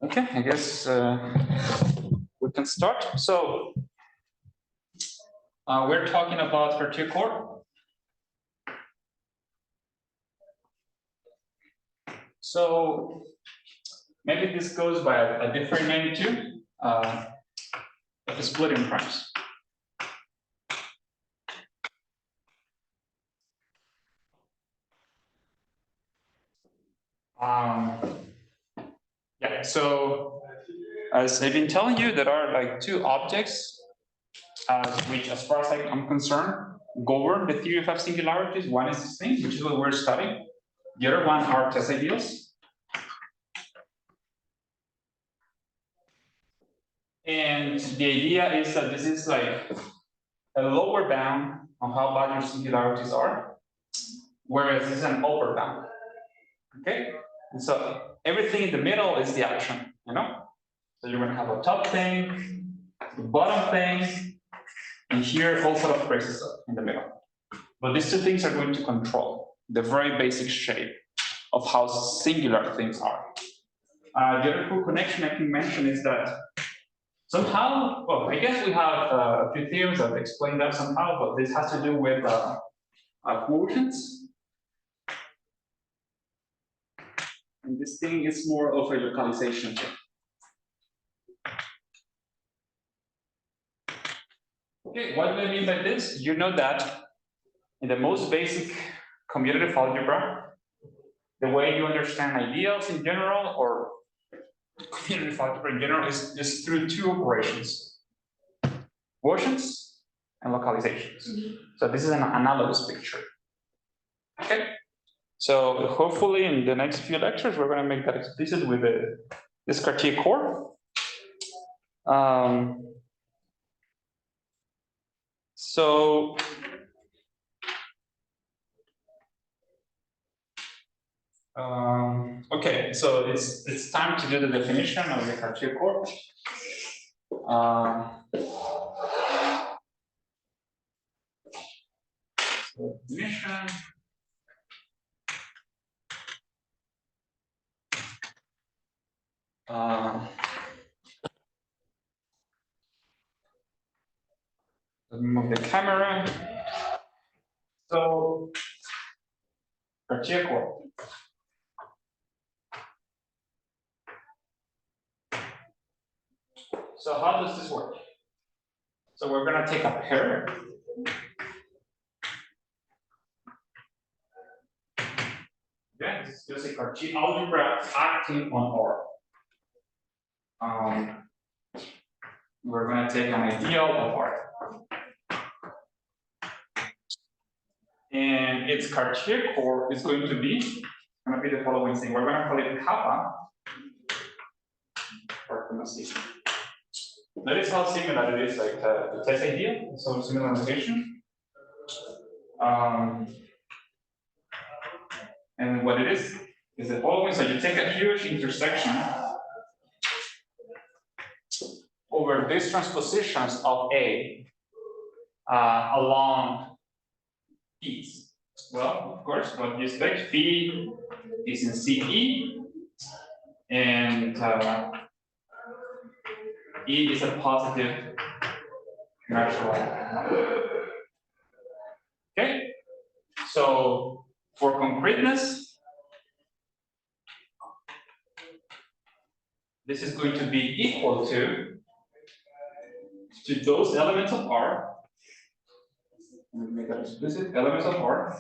Okay, I guess we can start. So we're talking about Cartier core. So maybe this goes by a different name too, the splitting primes. Yeah, so as I've been telling you, there are like two objects which, as far as I'm concerned, govern the theory of F-singularities. One is this thing, which is what we're studying. The other one are test ideals. And the idea is that this is like a lower bound on how bad your singularities are, whereas this is an upper bound. Okay? And so everything in the middle is the action, you know? So you're gonna have a top thing, the bottom thing, and here all sort of crazy stuff in the middle. But these two things are going to control the very basic shape of how singular things are. The other cool connection I can mention is that somehow, well, I guess we have a few theorems that explain that somehow, but this has to do with quotients. And this thing is more of a localization thing. Okay, what do I mean by this? You know that in the most basic commutative algebra, the way you understand ideals in general or commutative algebra in general is through two operations: quotients and localizations. So this is an analogous picture. Okay. So hopefully in the next few lectures, we're going to make that explicit with this Cartier core. Okay, so it's time to do the definition of the Cartier core. So definition. Let me move the camera. So Cartier core. So how does this work? So we're going to take a pair. Yeah, this is just a Cartier algebra acting on R. We're going to take an ideal of R. And its Cartier core is going to be the following thing. We're going to call it kappa. Notice how similar it is, like the test ideal, so similar notation. And what it is the following. So you take a huge intersection over these transpositions of A along P's. Well, of course, what you expect, P is in CE, and E is a positive natural number. Okay, so for concreteness, this is going to be equal to those elements of R. Let me make that explicit. Elements of R,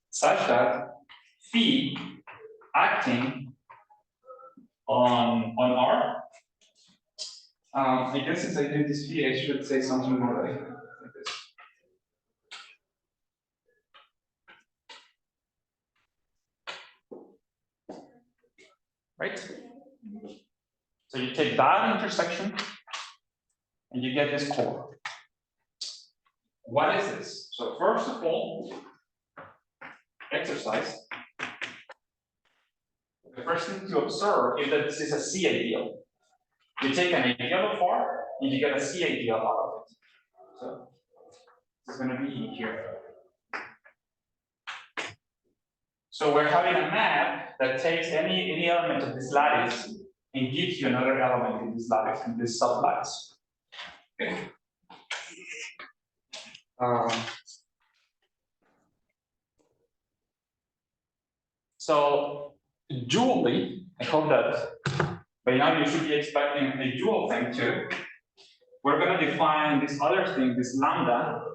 such that phi acting on R. I guess since I did this phi, I should say something more like this. Right? So you take that intersection and you get this core. What is this? So first of all, exercise. The first thing to observe is that this is a C ideal. You take an ideal of R and you get a C ideal out of it. So this is going to be here. So we're having a map that takes any element of this lattice and gives you another element in this lattice, in this sublattice. Okay. So dually, I hope that by now you should be expecting a dual thing too. We're going to define this other thing, this lambda,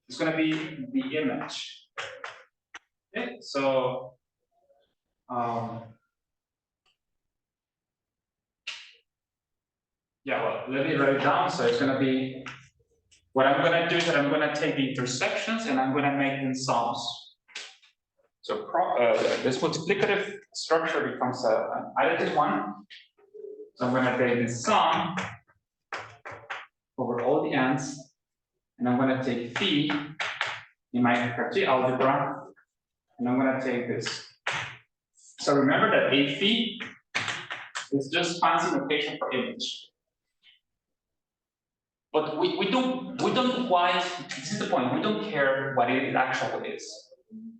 is going to be the image. Okay, so yeah, well, let me write it down. So it's going to be, what I'm going to do is that I'm going to take the intersections and I'm going to make them sums. So this multiplicative structure becomes an additive one. So I'm going to take the sum over all the ends, and I'm going to take phi in my Cartesian algebra, and I'm going to take this. So remember that a phi is just fancy notation for image. But we don't quite, this is the point, we don't care what it actually is.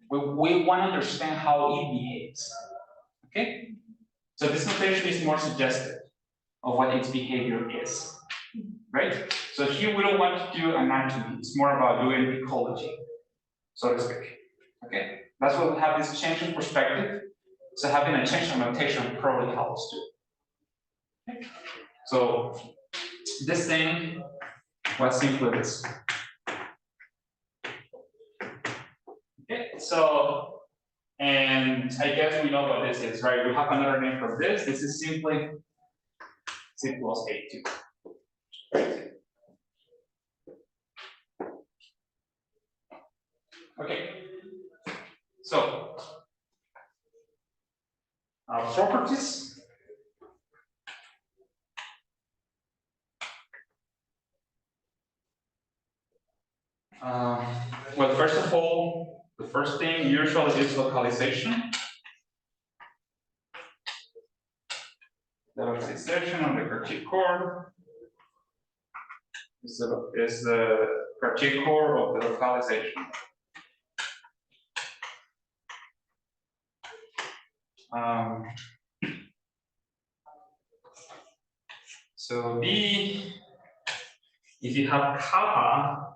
We want to understand how it behaves. Okay? So this notation is more suggestive of what its behavior is. Right? So here we don't want to do anatomy, it's more about doing ecology, so to speak. Okay? That's why we have this change in perspective. So having a change in notation probably helps too. Okay? So this thing was simply this. Okay, so, and I guess we know what this is, right? We have another name for this. This is simply C plus A2. Right? Okay. So, properties. Well, first of all, the first thing usually is localization. The localization of the Cartier core is the Cartier core of the localization. So B, if you have kappa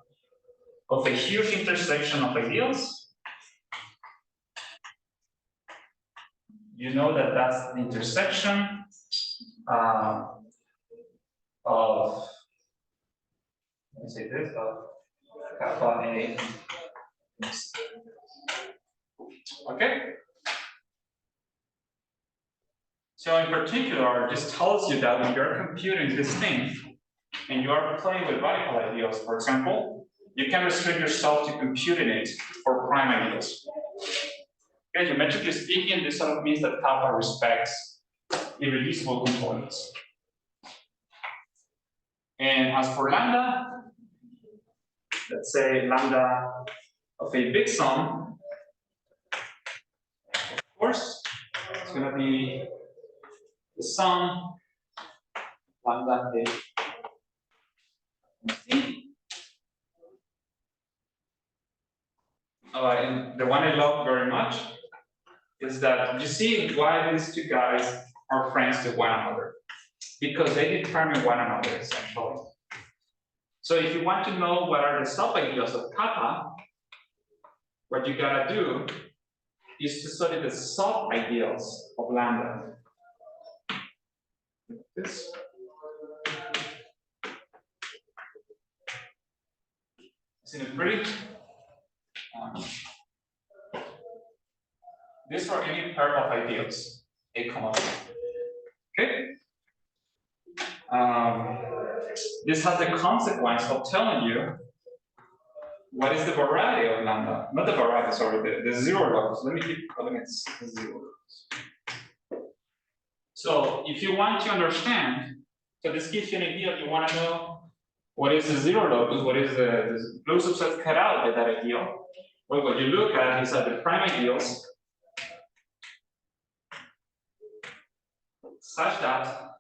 of a huge intersection of ideals, you know that that's the intersection of, let me say this, of kappa A. Okay? So in particular, this tells you that when you're computing this thing, and you are playing with radical ideals, for example, you can restrict yourself to computing it for prime ideals. Okay, geometrically speaking, this sort of means that kappa respects irreducible components. And as for lambda, let's say lambda of a big sum, of course, it's going to be the sum lambda A. And the one I love very much is that you see why these two guys are friends with one another. Because they determine one another, essentially. So if you want to know what are the sub-ideals of kappa, what you gotta do is to study the sub-ideals of lambda. Like this. Isn't it pretty? These are any pair of ideals, A, comma, B. Okay? This has the consequence of telling you what is the variety of lambda. Not the variety, sorry, the zero locus. Let me keep calling it zero locus. So if you want to understand, so this gives you an idea, you want to know what is the zero locus, what is the blue subset cut out by that ideal. Well, what you look at is that the prime ideals such that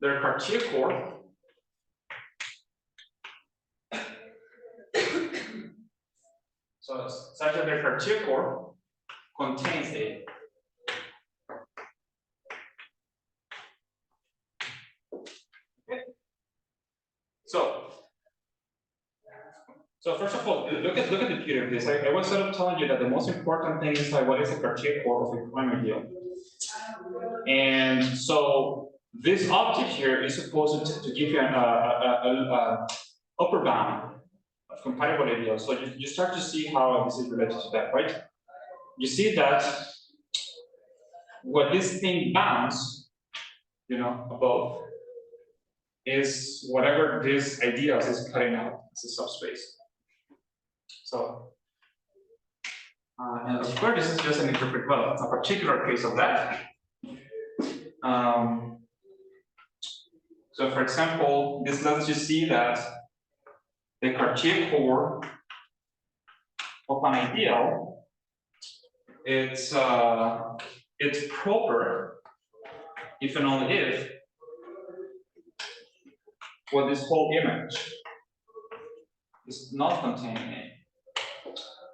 their Cartier core so such that their Cartier core contains A. Okay. So first of all, look at the beauty of this. I was sort of telling you that the most important thing is like what is the Cartier core of a prime ideal. And so this object here is supposed to give you an upper bound of compatible ideals. So you start to see how this is related to that, right? You see that what this thing bounds, above, is whatever this ideals is cutting out as a subspace. So, and of course, this is just a particular case of that. So, for example, this lets you see that the Cartier core of an ideal, it's proper if and only if this whole image is not containing A.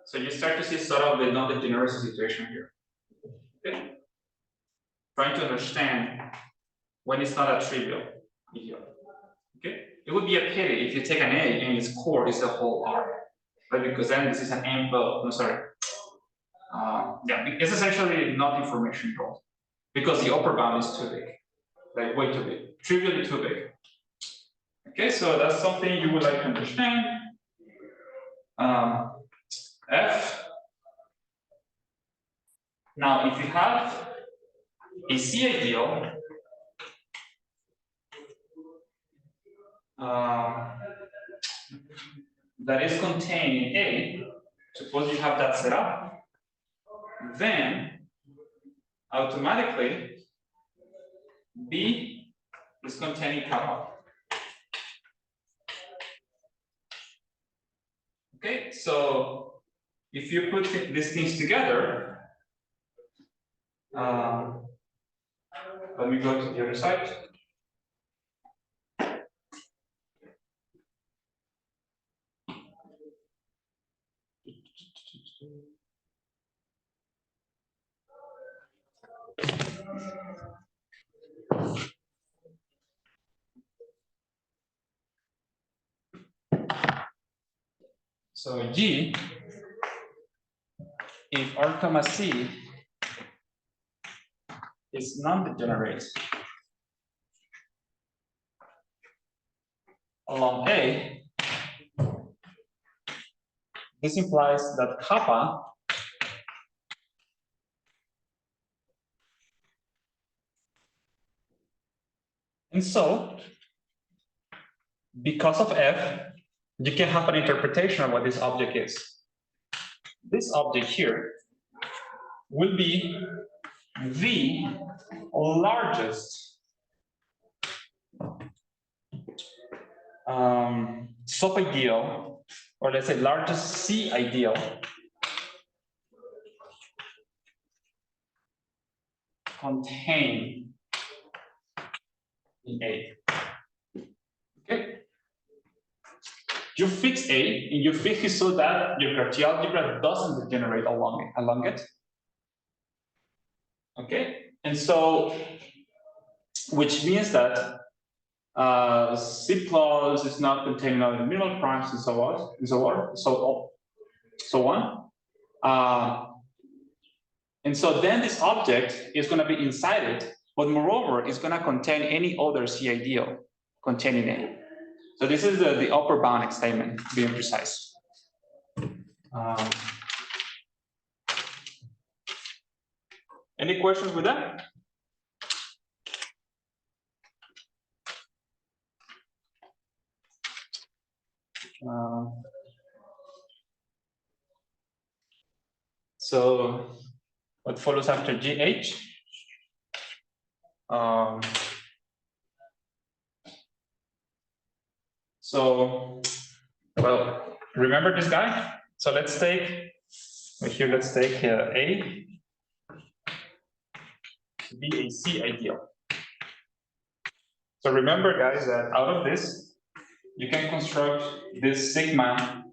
So you start to see sort of the non-degeneracy situation here. Okay? Trying to understand when it's not a trivial ideal. Okay? It would be a pity if you take an A and its core is the whole R, right? Because then this is an M. No, sorry. Yeah, it's essentially not information control because the upper bound is too big, like way too big, trivially too big. Okay, so that's something you would like to understand. F. Now, if you have a C ideal, that is contained in A, suppose you have that set up, then automatically B is containing kappa. Okay, so if you put these things together, let me go to the other side. So G, if R comma C is non-degenerate along A, this implies that kappa and so because of F, you can have an interpretation of what this object is. This object here will be the largest sub-ideal, or let's say largest C ideal contained in A. Okay? You fix A, and you fix it so that your Cartier algebra doesn't degenerate along it. Okay? And so, which means that C plus is not containing other minimal primes and so on, so on. And so then this object is going to be inside it, but moreover, it's going to contain any other C ideal containing A. So this is the upper bound excitement, being precise. Any questions with that? So what follows after GH? So, well, remember this guy? So let's take A to be a C ideal. So remember, guys, that out of this, you can construct this sigma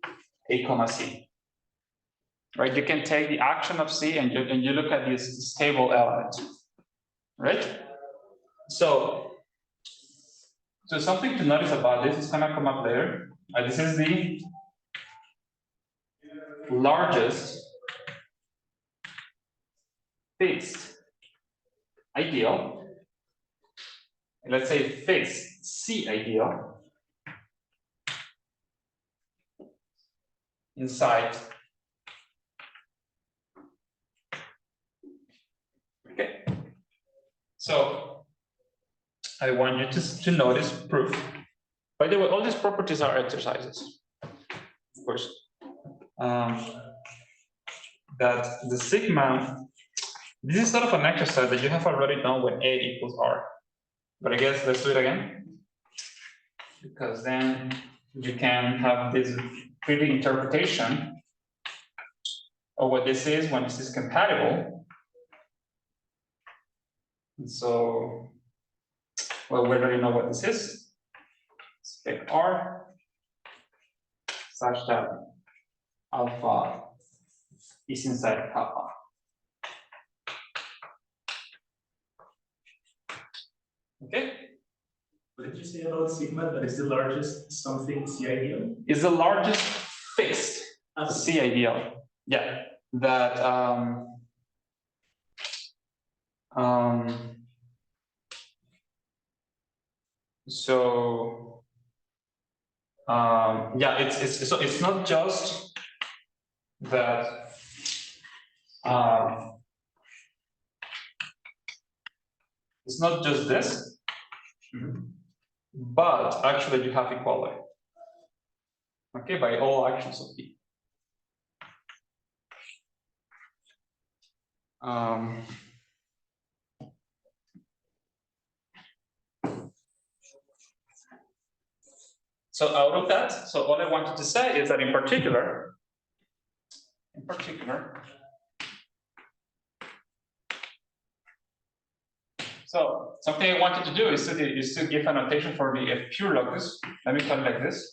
A comma C. right? You can take the action of C and you look at this stable element, right? So something to notice about this is gonna come up later. This is the largest fixed ideal. Let's say fixed C ideal inside. Okay. So I want you to notice proof. By the way, all these properties are exercises, of course. That the sigma, this is sort of an exercise that you have already done when A equals R. But I guess let's do it again, because then you can have this pretty interpretation of what this is when this is compatible. And so, well, we already know what this is. Spec R such that alpha is inside kappa. Okay. What did you say about sigma? That is the largest something C ideal? Is the largest fixed C ideal. Yeah. That yeah, it's not just that it's not just this, but actually you have equality. Okay, by all actions of P. So out of that, so all I wanted to say is that in particular, so something I wanted to do is to give a notation for the F pure locus. Let me call it like this.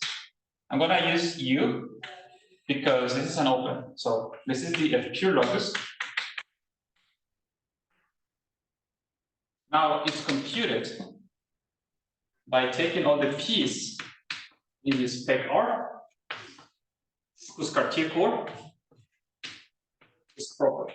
I'm gonna use U because this is an open. So this is the F pure locus. Now it's computed by taking all the P's in this spec R, whose Cartier core is proper.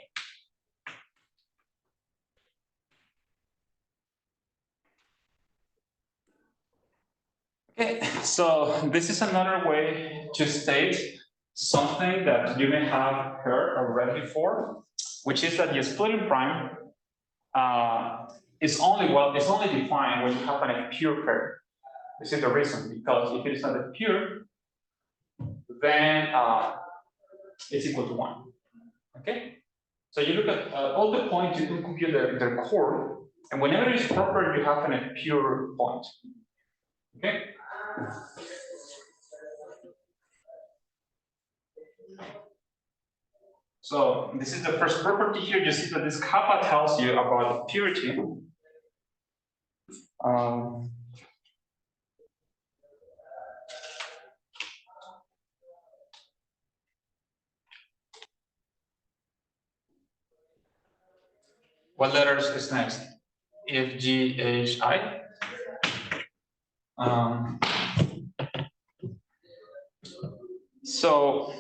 Okay, so this is another way to state something that you may have heard or read before, which is that the splitting prime is only defined when you have a pure pair. This is the reason, because if it is not a pure, then it's equal to 1. Okay? So you look at all the points, you can compute their core, and whenever it's proper, you have a pure point. Okay? So this is the first property here. You see that this kappa tells you about purity. What letters is next? F, G, H, I. So,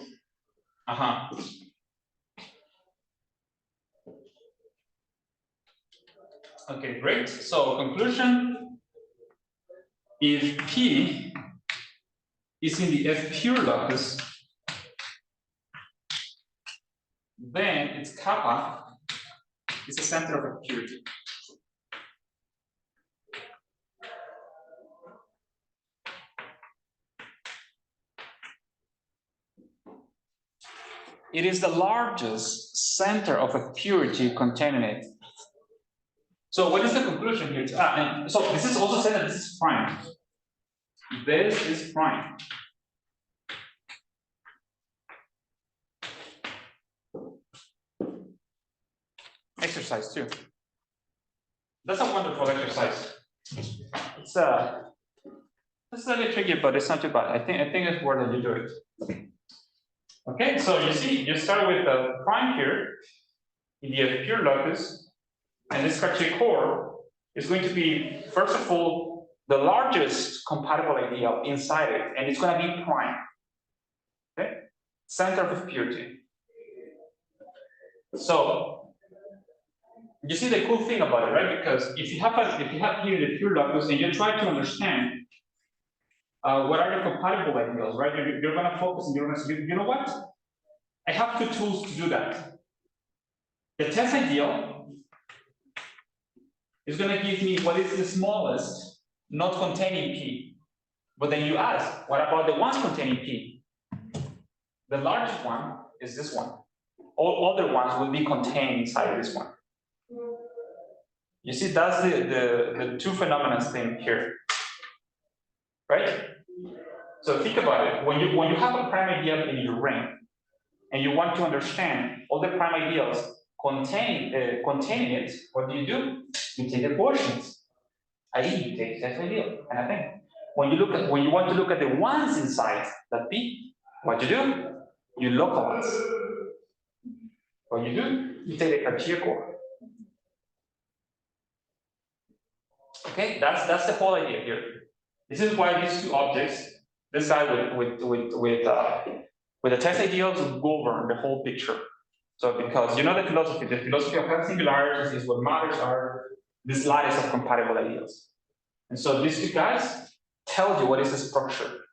okay, great. So conclusion, if P is in the F pure locus, then its kappa is the center of purity. It is the largest center of a purity contained in it. So what is the conclusion here? And so this is also saying that this is prime. This is prime. Exercise 2. That's a wonderful exercise. It's a little tricky, but it's not too bad. I think it's worth that you do it. Okay, so you see, you start with the prime here in the pure locus, and this Cartier core is going to be, first of all, the largest compatible ideal inside it, and it's going to be prime. Okay, center of purity. So you see the cool thing about it, right? Because if you have here the pure locus and you try to understand what are the compatible ideals, right? You're going to focus and you're going to say, you know what? I have two tools to do that. The test ideal is going to give me what is the smallest, not containing P. But then you ask, what about the ones containing P? The largest one is this one. All other ones will be contained inside this one. You see, that's the two phenomena thing here, right? So think about it. When you have a prime ideal in your ring, and you want to understand all the prime ideals containing it, what do? You take the quotients. I.e., you take test ideal kind of thing. When you want to look at the ones inside that P, what do? You localize. What you take the Cartier core. Okay, that's the whole idea here. This is why these two objects, this guy with the test ideals, govern the whole picture. So because you know the philosophy of F-singularities is what matters are these lattice of compatible ideals. And so these two guys tell you what is the structure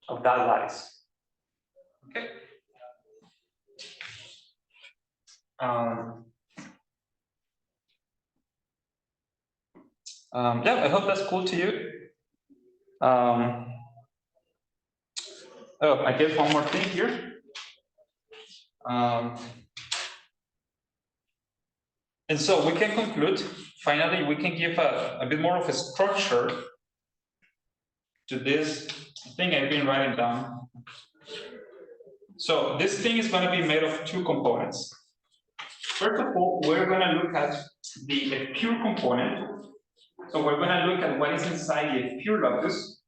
of that lattice. Okay. Yeah, I hope that's cool to you. Oh, I guess one more thing here. And so we can conclude, finally, we can give a bit more of a structure to this thing I've been writing down. So this thing is going to be made of two components. First of all, we're going to look at the pure component. So we're going to look at what is inside the pure locus.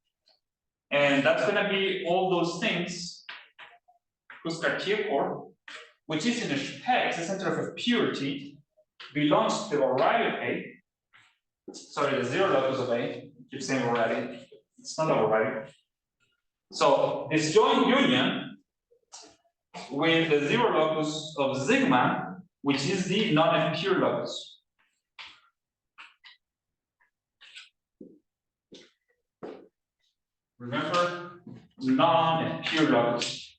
And that's going to be all those things whose Cartier core, which is in a hex, the center of purity, belongs to the variety of A. Sorry, the zero locus of A. I keep saying variety. It's not a variety. So this joint union with the zero locus of sigma, which is the non-pure locus. Remember, non-pure locus.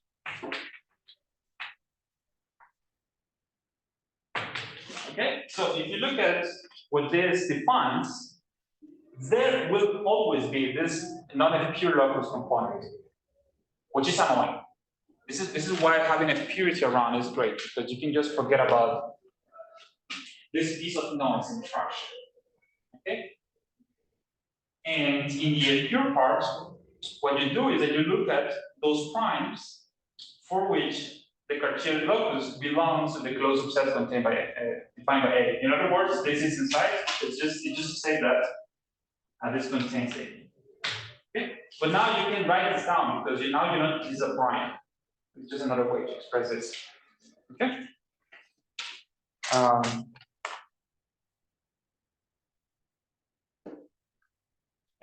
Okay, so if you look at what this defines, there will always be this non-pure locus component, which is annoying. This is why having a purity around is great, because you can just forget about this piece of noise in trash. Okay? And in the pure part, what you do is that you look at those primes for which the Cartier locus belongs to the closed subset contained by defined by A. In other words, this is inside. It's just to say that this contains A. Okay? But now you can write this down because now you know this is a prime. It's just another way to express this. Okay.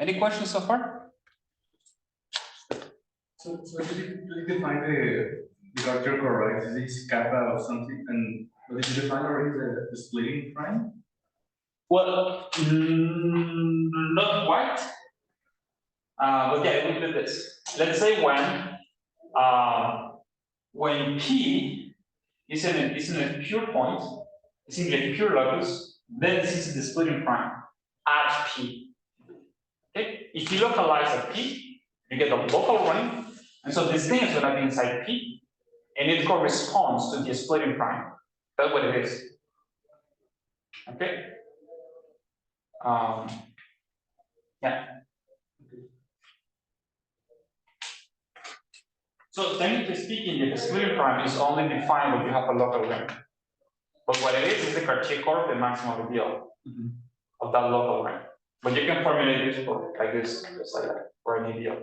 Any questions so far? So do you define the Cartier core, right? Is this kappa or something? And what did you define already the splitting prime? Well, not quite. But yeah, we do this. Let's say when P is in a pure point, it's in a pure locus, then this is the splitting prime at P. Okay? If you localize at P, you get a local ring, and so this thing is going to be inside P, and it corresponds to the splitting prime. That's what it is. Okay? Yeah. So technically speaking, the splitting prime is only defined when you have a local ring. But what it is the Cartier core of the maximum ideal of that local ring. But you can formulate this for like this, just like that, for an ideal.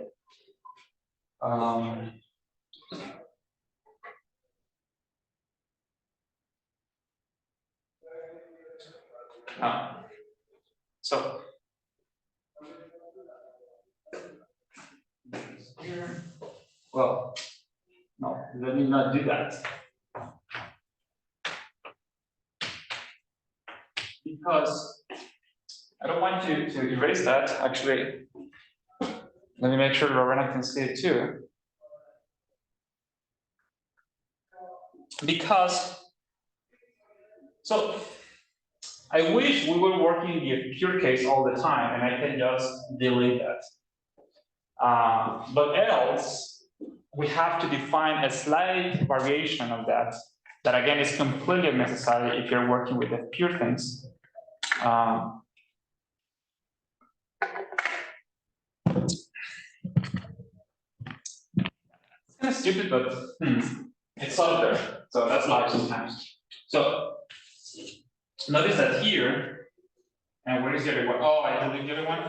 So here, well, no, let me not do that. Because I don't want you to erase that. Actually, let me make sure Lorena can see it too. Because, so I wish we were working the pure case all the time and I can just delete that. But else, we have to define a slight variation of that. That again is completely unnecessary if you're working with the pure things. It's kind of stupid, but it's sort of there. So that's life sometimes. So notice that here, and where is the other one? Oh, I deleted the other one.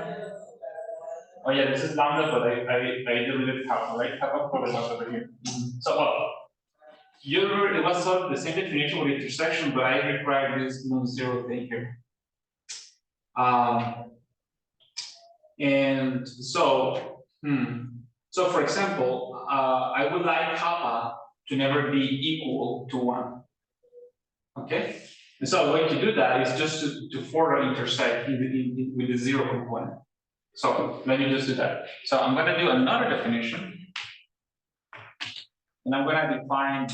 Oh yeah, this is lambda, but I deleted kappa, right? Kappa was over here. So it was sort of the same definition with intersection, but I required this non-zero thing here. And so, so for example, I would like kappa to never be equal to 1. Okay? And so a way to do that is just to further intersect with the 0 component. So let me just do that. So I'm going to do another definition. And I'm going to define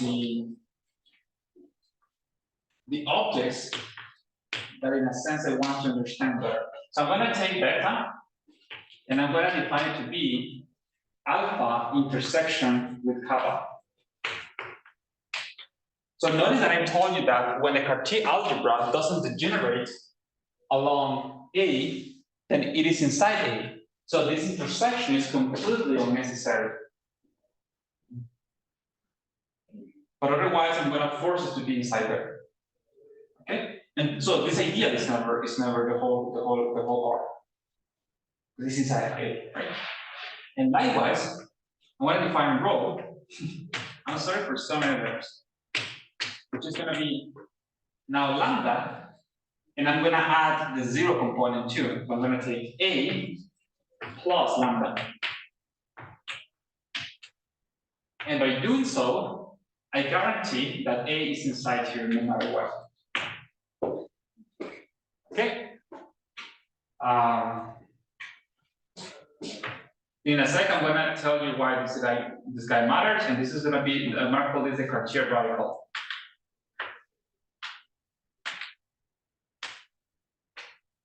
the objects that in a sense I want to understand better. So I'm going to take beta and I'm going to define it to be alpha intersection with kappa. So notice that I told you that when the Cartier algebra doesn't degenerate along A, then it is inside A. So this intersection is completely unnecessary. But otherwise, I'm going to force it to be inside there. Okay? And so this idea is never the whole part. This is inside A, right? And likewise, I want to define rho. I'm sorry for so many letters, which is going to be now lambda, and I'm going to add the 0 component too. So I'm going to take A plus lambda. And by doing so, I guarantee that A is inside here no matter what. Okay? In a sec, I'm going to tell you why this guy matters, and this is going to be, Mark called this the Cartier radical.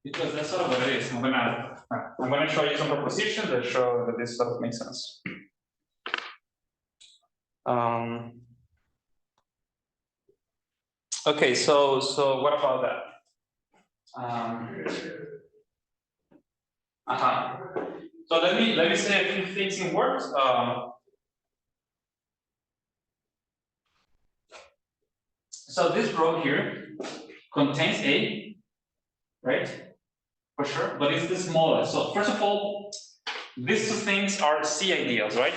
Because that's sort of what it is. I'm going to show you some propositions that show that this sort of makes sense. Okay, so what about that? So let me say a few things in words. So this row here contains A, right? For sure, but it's the smallest. So first of all, these two things are C ideals, right?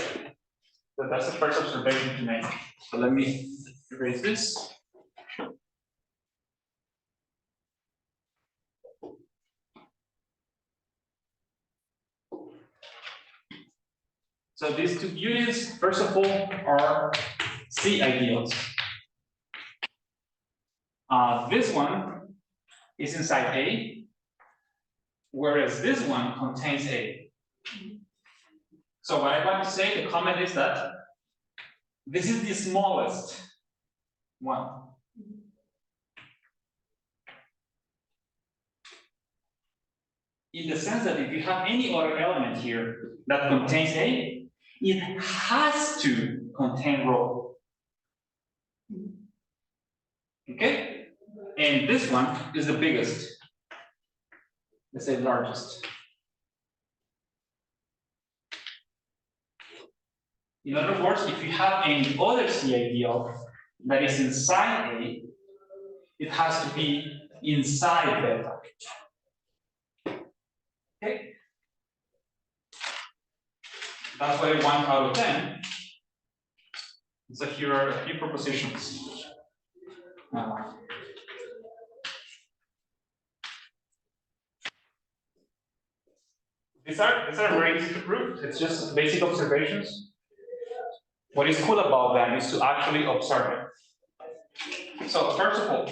So that's the first observation to make. So let me erase this. So these two beauties, first of all, are C ideals. This one is inside A, whereas this one contains A. So what I want to say, the comment is that this is the smallest one. In the sense that if you have any other element here that contains A, it has to contain rho. Okay? And this one is the biggest. Let's say largest. In other words, if you have any other C ideal that is inside A, it has to be inside beta. Okay? That's why 1 out of 10. So here are a few propositions. These are very easy to prove. It's just basic observations. What is cool about them is to actually observe it. So first of all,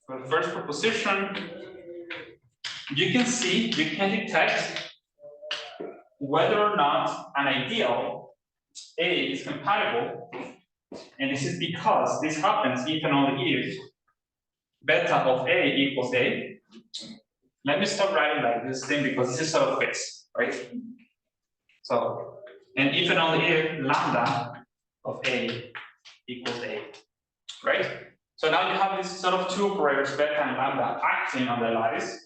for the first proposition, you can detect whether or not an ideal A is compatible, and this is because this happens if and only if beta of A equals A. Let me stop writing like this thing because this is sort of fixed, right? So, and if and only if lambda of A equals A, right? So now you have these sort of two operators, beta and lambda, acting on the lattice.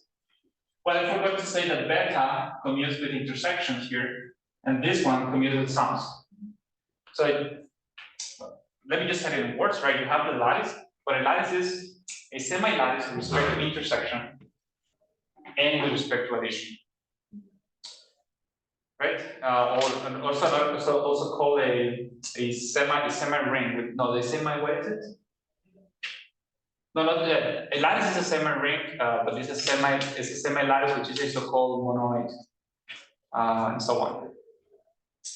Well, I forgot to say that beta commutes with intersections here, and this one commutes with sums. So let me just set it in words, right? You have the lattice, but a lattice is a semi-lattice with respect to intersection and with respect to addition, right? Or also called a semi ring with the semi, what is it? No, not a lattice is a semi ring, but it's a semi lattice which is a so-called monoid, and so on.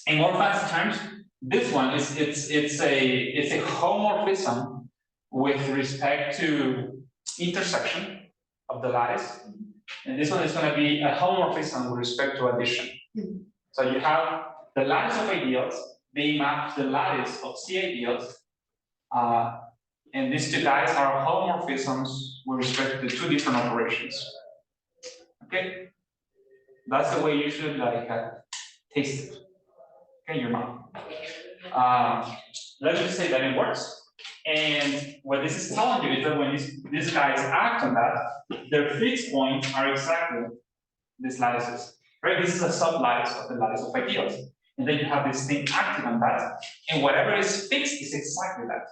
In more fancy terms, this one is it's a homomorphism with respect to intersection of the lattice, and this one is going to be a homomorphism with respect to addition. So you have the lattice of ideals being mapped to the lattice of C ideals, and these two guys are homomorphisms with respect to two different operations. Okay, that's the way you should taste it. Okay, your mouth. Let's just say that it works. And what this is telling you is that when these guys act on that, their fixed points are exactly these lattices. Right? This is a sublattice of the lattice of ideals. And then you have this thing acting on that, and whatever is fixed is exactly that.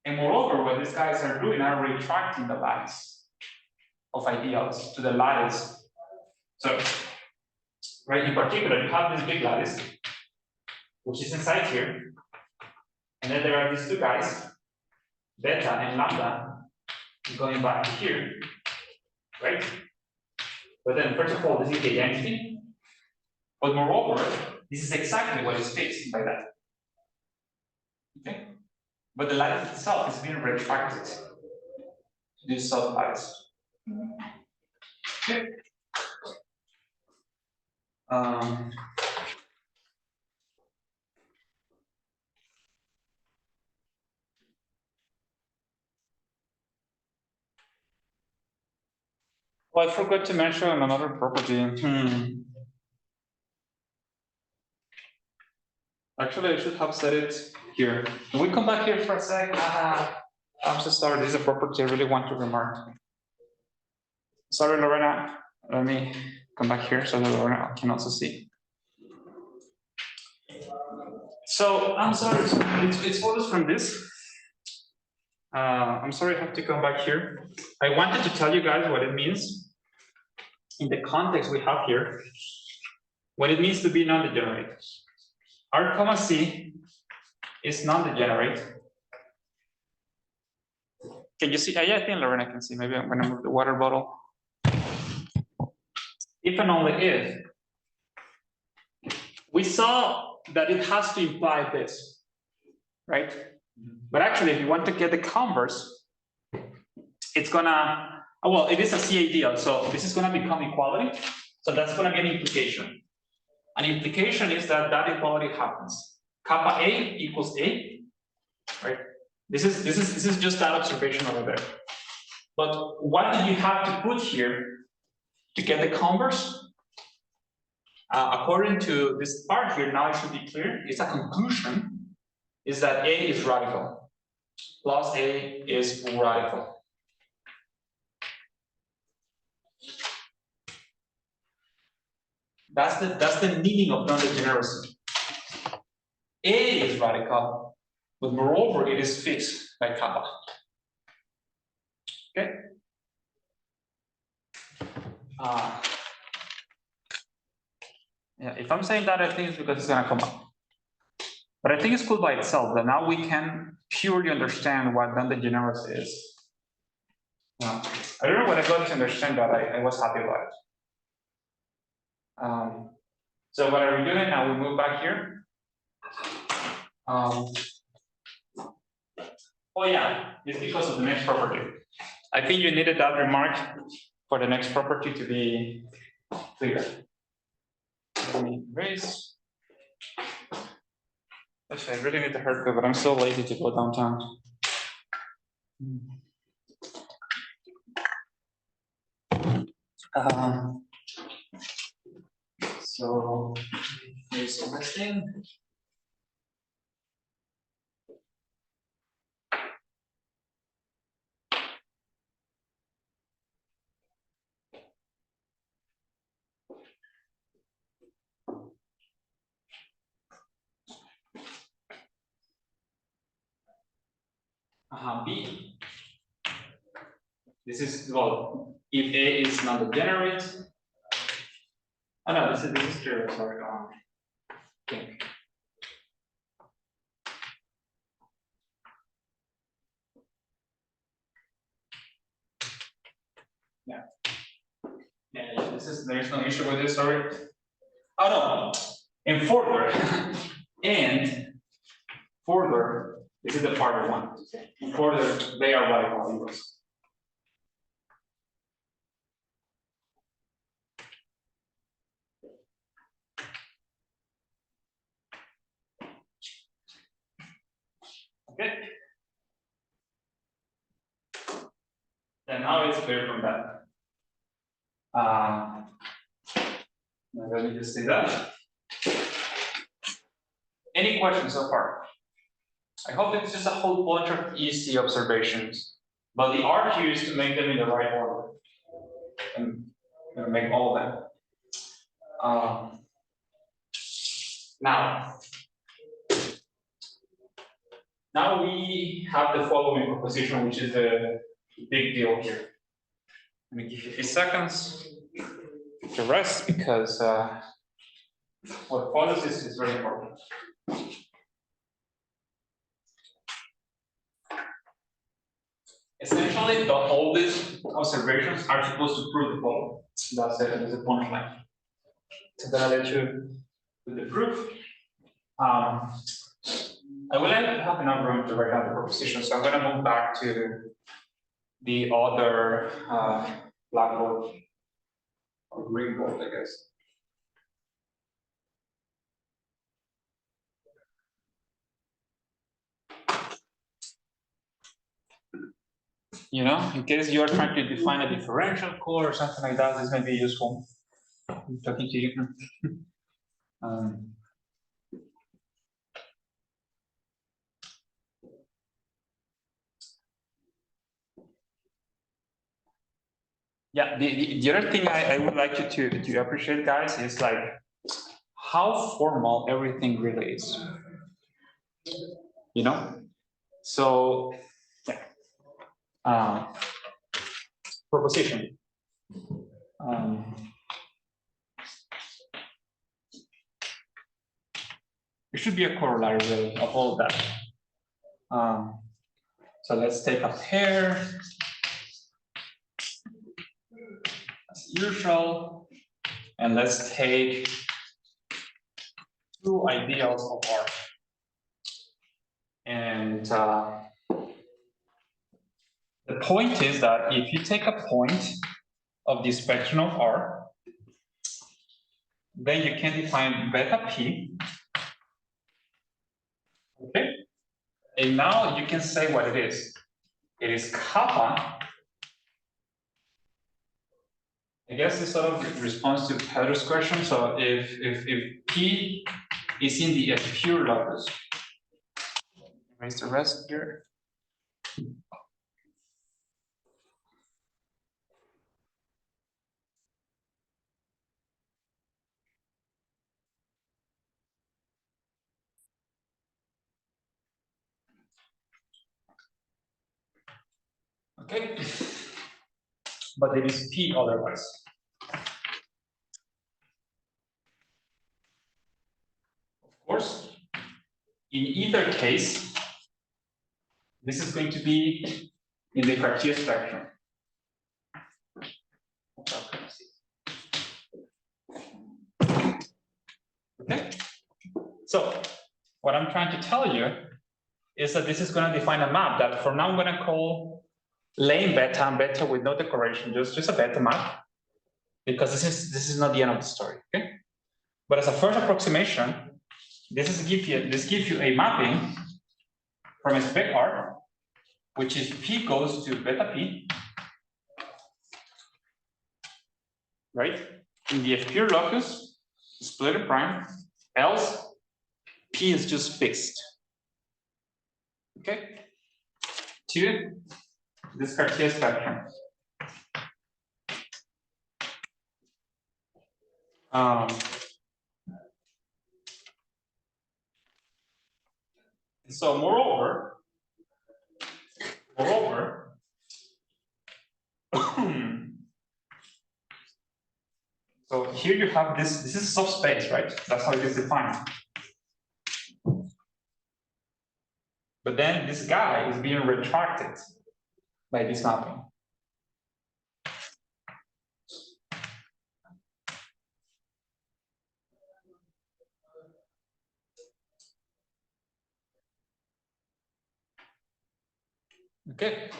And moreover, what these guys are doing are retracting the lattice of ideals to the lattice. So, right, in particular, you have this big lattice, which is inside here. And then there are these two guys, beta and lambda, going back here, right? But then, first of all, this is the identity. But moreover, this is exactly what is fixed by that. Okay? But the lattice itself is being retracted to this sub-lattice. Okay. Well, I forgot to mention another property. Actually, I should have said it here. Can we come back here for a sec? I'm so sorry. This is a property I really want to remark. Sorry, Lorena. Let me come back here so that Lorena can also see. So I'm sorry. It follows from this. I'm sorry I have to come back here. I wanted to tell you guys what it means in the context we have here, what it means to be non-degenerate. R comma C is non-degenerate. Can you see? Yeah, I think Lorena can see. Maybe I'm going to move the water bottle. If and only if. We saw that it has to imply this, right? But actually, if you want to get the converse, it's gonna, well, it is a C ideal, so this is gonna become equality. So that's gonna be an implication. An implication is that that equality happens. Kappa A equals A, right? This is just that observation over there. But what do you have to put here to get the converse? According to this part here, now it should be clear. It's a conclusion, is that A is radical, plus A is radical. That's the meaning of non-degeneracy. A is radical, but moreover, it is fixed by kappa. Okay. Yeah, if I'm saying that, I think it's because it's gonna come up. But I think it's cool by itself that now we can purely understand what non-degeneracy is. I don't know what I got to understand, but I was happy about it. So what are we doing now? We move back here. Oh yeah, it's because of the next property. I think you needed that remark for the next property to be clear. Let me erase. Actually, I really need a haircut, but I'm so lazy to go downtown. So here's the thing. B. This is, well, if A is not degenerate. Oh no, this is true. Sorry. Okay. Yeah. Yeah, there's no issue with this, sorry. Oh no, and further, and further, this is the part I want to say. Further, they are radical inverse. Okay. And now it's clear from that. Let me just say that. Any questions so far? I hope it's just a whole bunch of easy observations, but the art here is to make them in the right order and make all of them. Now we have the following proposition, which is the big deal here. Let me give you a few seconds to rest because what follows is very important. Essentially, all these observations are supposed to prove the following. That's it, that's the punchline. So then I'll let you do the proof. I will have enough room to write down the proposition, so I'm going to move back to the other blackboard or green board, I guess. You know, in case you're trying to define a differential code or something like that, this may be useful. I'm talking to you. Yeah, the other thing I would like you to appreciate, guys, is like how formal everything really is. You know? So, yeah. Proposition. It should be a corollary really of all that. So let's take a pair as usual, and let's take two ideals of R. And the point is that if you take a point of the spectrum of R, then you can define beta P. Okay. And now you can say what it is. It is kappa. I guess this sort of responds to Pedro's question. So if P is in the pure locus, erase the rest here. Okay, but it is P otherwise. Of course, in either case, this is going to be in the Cartier spectrum. So what I'm trying to tell you is that this is going to define a map that from now I'm going to call lane beta and beta with no decoration, just a beta map, because this is not the end of the story. Okay, but as a first approximation, this gives you a mapping from a spec R, which is P goes to beta P, right? In the F pure locus, split a prime, else P is just fixed. Okay? To this Cartier spectrum. So moreover, so here you have this is subspace, right? That's how it is defined. But then this guy is being retracted by this mapping. Okay.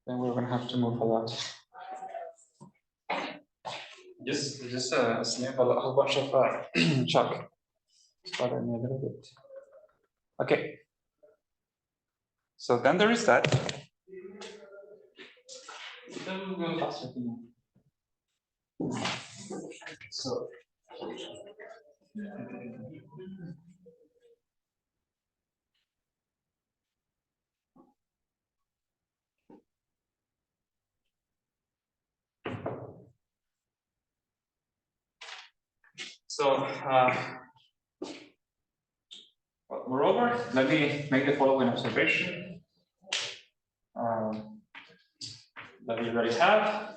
Then we're going to have to move a lot. Just sniff a whole bunch of chalk. Bother me a little bit. Okay. So then there is that. Then we'll go faster. So. So, moreover, let me make the following observation that we already have.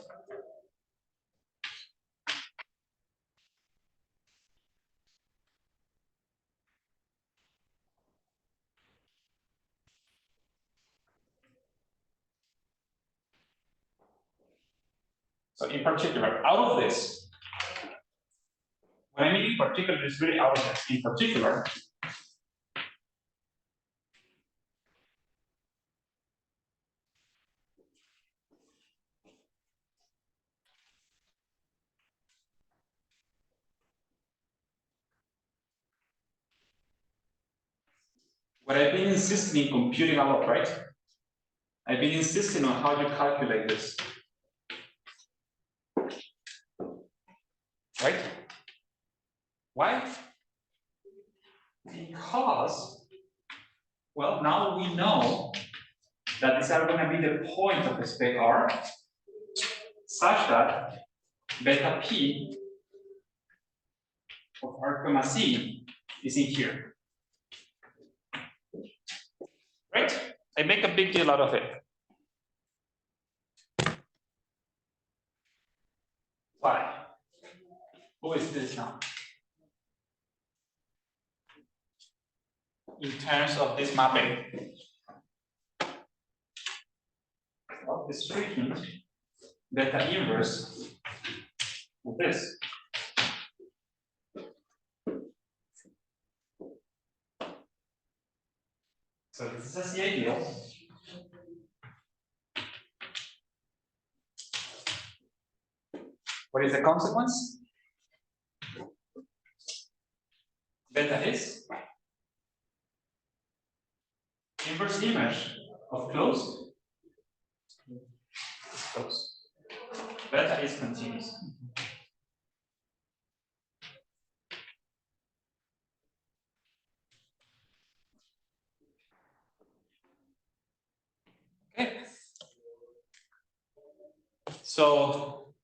So, in particular, out of this, when I mean in particular, it's really out of this. In particular, what I've been insisting in computing a lot, right? I've been insisting on how you calculate this. Right? Why? Because, well, now we know that these are going to be the point of the spec R such that beta P of R comma C is in here. Right? I make a big deal out of it. Why? Who is this now? In terms of this mapping. Well, this frequent beta inverse of this. So this is the ideal. What is the consequence? Beta is inverse image of closed. Beta is continuous. Okay. So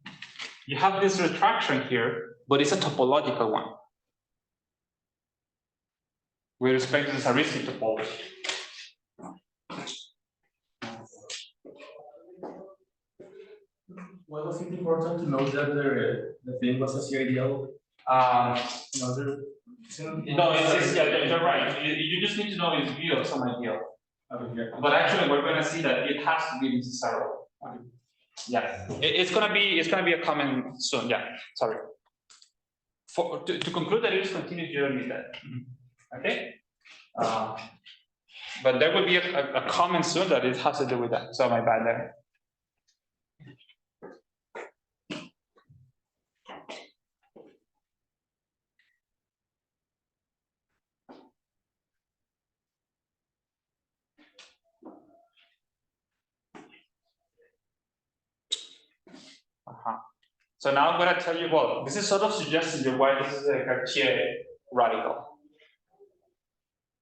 you have this retraction here, but it's a topological one with respect to this heuristic topology. Why was it important to know that the thing was a C ideal? No, yeah, you're right. You just need to know its view of some ideal. But actually, we're going to see that it has to be necessary. Yeah, it's gonna be a comment soon. Yeah, sorry. To conclude that, just continue. You don't need that. Okay. But there will be a comment soon that it has to do with that. So my bad there. So now I'm going to tell you, well, this is sort of suggesting you why this is a Cartier radical.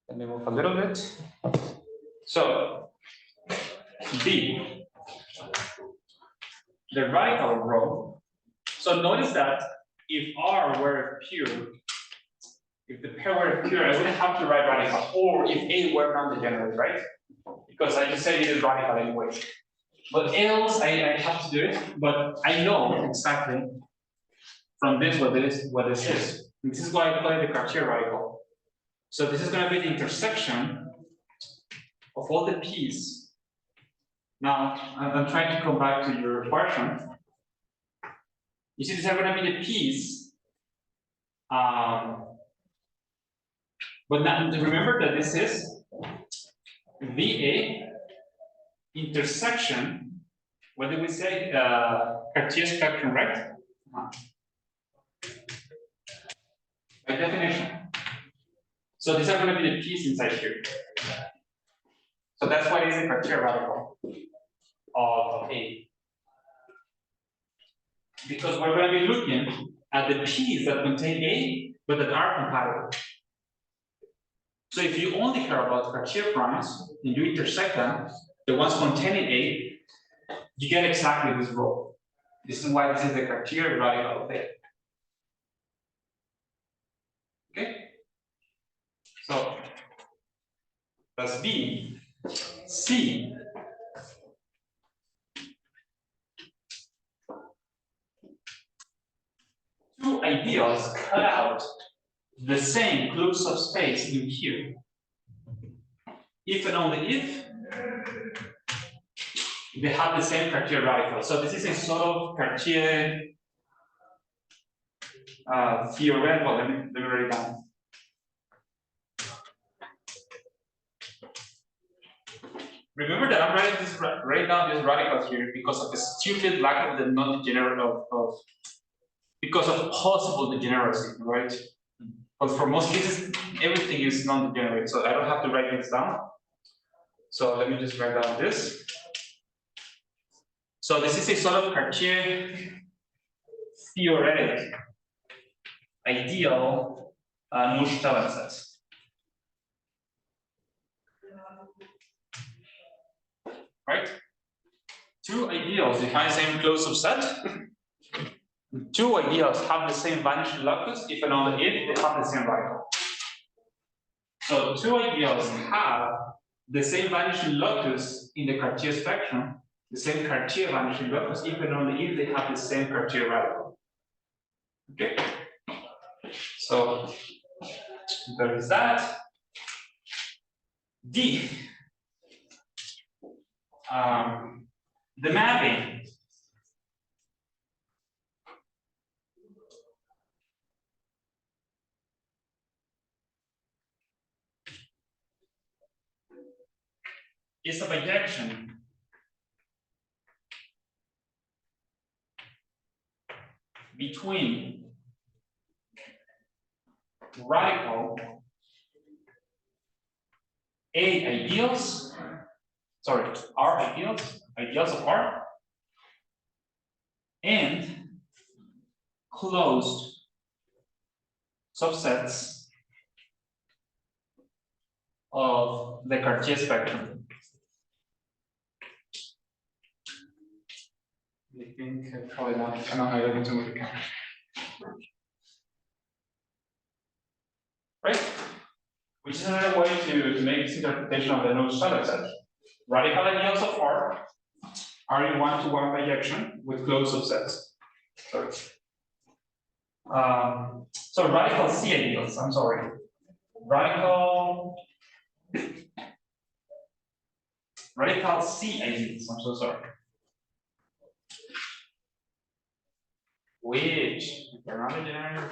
Let me move a little bit. So, B, the radical rho. So notice that if R were pure, if the pair were pure, I wouldn't have to write radical, or if A were non-degenerate, right? Because I just said it is radical anyway. But else I have to do it, but I know exactly from this what this is. This is why I call it the Cartier radical. So this is going to be the intersection of all the p's. Now I'm trying to come back to your question. You see, these are going to be the p's. But now remember that this is VA intersection. What did we say? Cartier spectrum, right? By definition. So these are going to be the p's inside here. So that's why it's a Cartier radical of A. Because we're going to be looking at the p's that contain A, but that are compatible. So if you only care about Cartier primes and you intersect them, the ones containing A, you get exactly this rho. This is why this is the Cartier radical of A. Okay? So that's B. C. Two ideals cut out the same clues of space in here. If and only if they have the same Cartier radical. So this is a sort of Cartier theoretical. Let me write it down. Remember that I'm writing this right down this radical here because of the stupid lack of the non-degenerate of because of possible degeneracy, right? But for most cases, everything is non-degenerate, so I don't have to write this down. So let me just write down this. So this is a sort of Cartier theoretic ideal Nullstellar set. Right? Two ideals define the same closed set. Two ideals have the same vanishing locus if and only if they have the same radical. So two ideals have the same vanishing locus in the Cartier spectrum, the same Cartier vanishing locus if and only if they have the same Cartier radical. Okay. So there is that. D. The mapping. Is a bijection between radical A ideals, sorry, R ideals, ideals of R, and closed subsets of the Cartier spectrum. I think probably not. I don't know how you're going to move the camera. Right? Which is another way to make this interpretation of the Nullstellar set. Radical ideals of R are in one-to-one bijection with closed subsets. Sorry. So radical C ideals, I'm sorry. Radical C ideals, I'm so sorry. Which, if they're not a generator,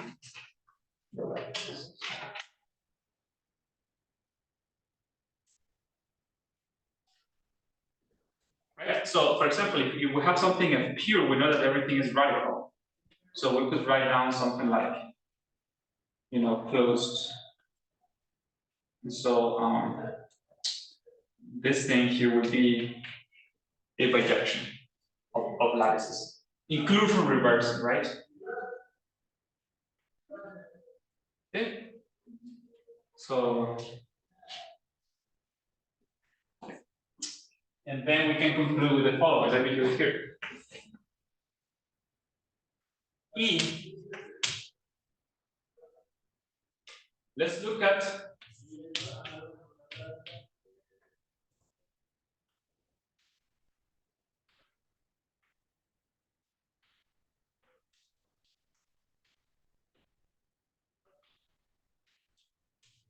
right? So, for example, if we have something as pure, we know that everything is radical. So we could write down something like, closed. And so this thing here would be a bijection of lattices. Inclusion reversing, right? Okay. So, and then we can conclude with the following. Let me do it here. E. Let's look at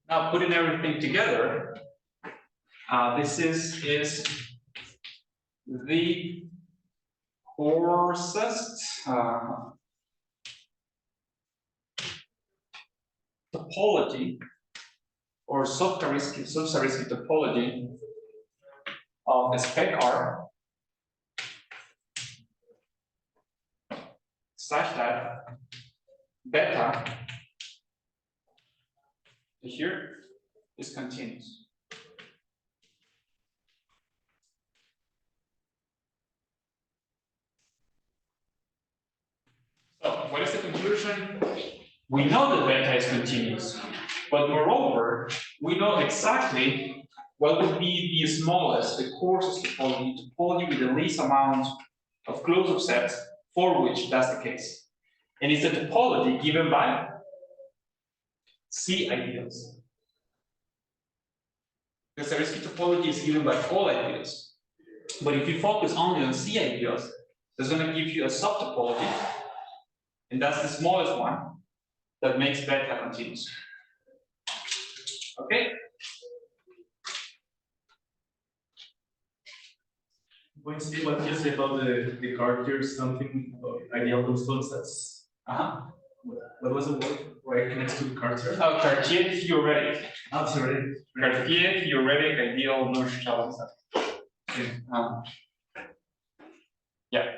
now putting everything together. This is the coarsest topology or sub-Zariski topology of spec R such that beta here is continuous. So what is the conclusion? We know that beta is continuous, but moreover, we know exactly what would be the smallest, the coarsest topology with the least amount of closed sets for which that's the case. And it's the topology given by C ideals. The Zariski topology is given by all ideals. But if you focus only on C ideals, it's going to give you a subtopology, and that's the smallest one that makes beta continuous. Okay? When you say what you say about the characters, something about ideal closed sets. What was the word right next to the character? Oh, Cartier theoretic. Oh, theoretic. Cartier theoretic ideal Neustadt set. Yeah.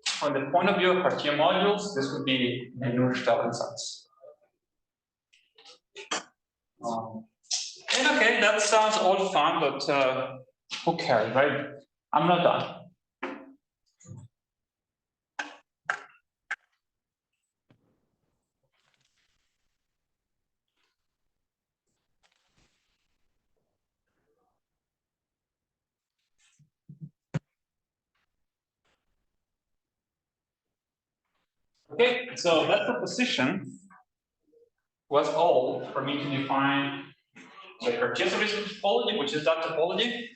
From the point of view of Cartier modules, this would be a Neustadt set. And okay, that sounds all fun, but who cares, right? I'm not done. Okay, so that proposition was all for me to define the Cartier topology, which is that topology.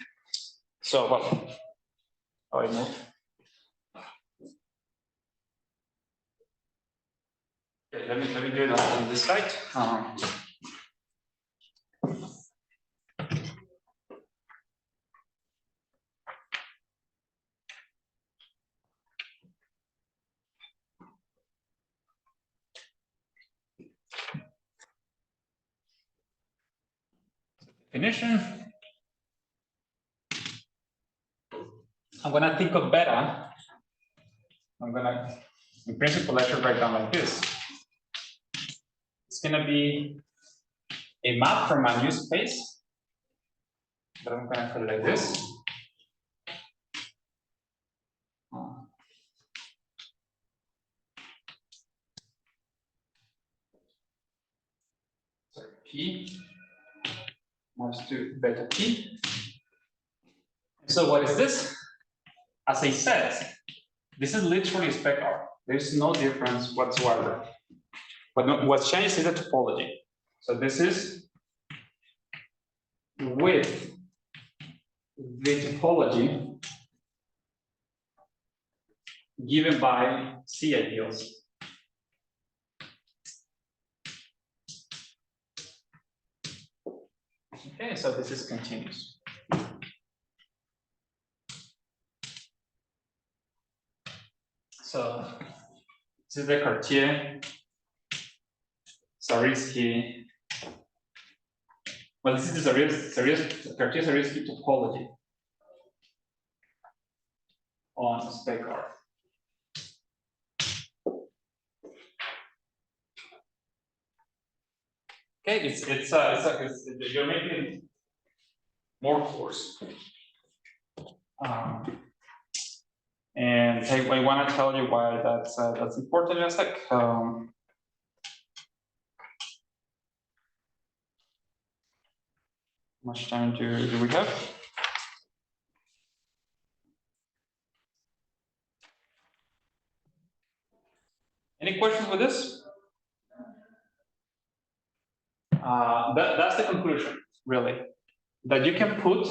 So, well, I move. Okay, let me do it on this side. Definition. I'm going to think of beta. I'm going to, in principle, I should write down like this. It's going to be a map from a new space, but I'm going to put it like this. So P must do beta P. So what is this? As I said, this is literally spec R. There's no difference whatsoever. But what's changed is the topology. So this is with the topology given by C ideals. Okay, so this is continuous. So this is the Cartier, Zariski. Well, this is the Cartier-Zariski topology on a spec R. Okay, it's you're making more course. And I want to tell you why that's important in a sec. How much time do we have? Any questions with this? That's the conclusion, really, that you can put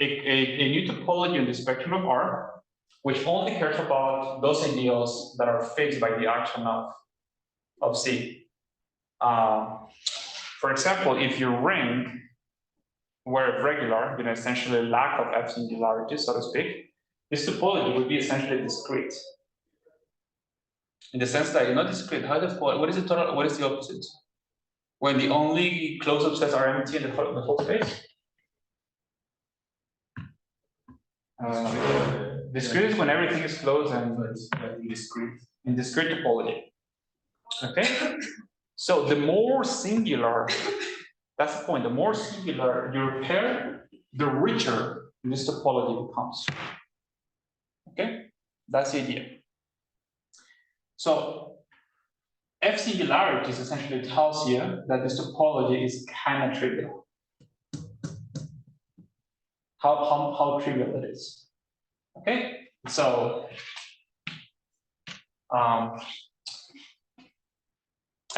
a new topology on the spectrum of R, which only cares about those ideals that are fixed by the action of C. For example, if your ring were regular, essentially lack of F-singularities, so to speak, this topology would be essentially discrete. In the sense that discrete, what is the total? What is the opposite? When the only closed subsets are empty in the whole space? Discrete is when everything is closed and in discrete topology. Okay? So the more singular, that's the point, the more singular your pair, the richer this topology becomes. Okay? That's the idea. So F-singularities essentially tells you that this topology is kind of trivial. How trivial it is. Okay, so I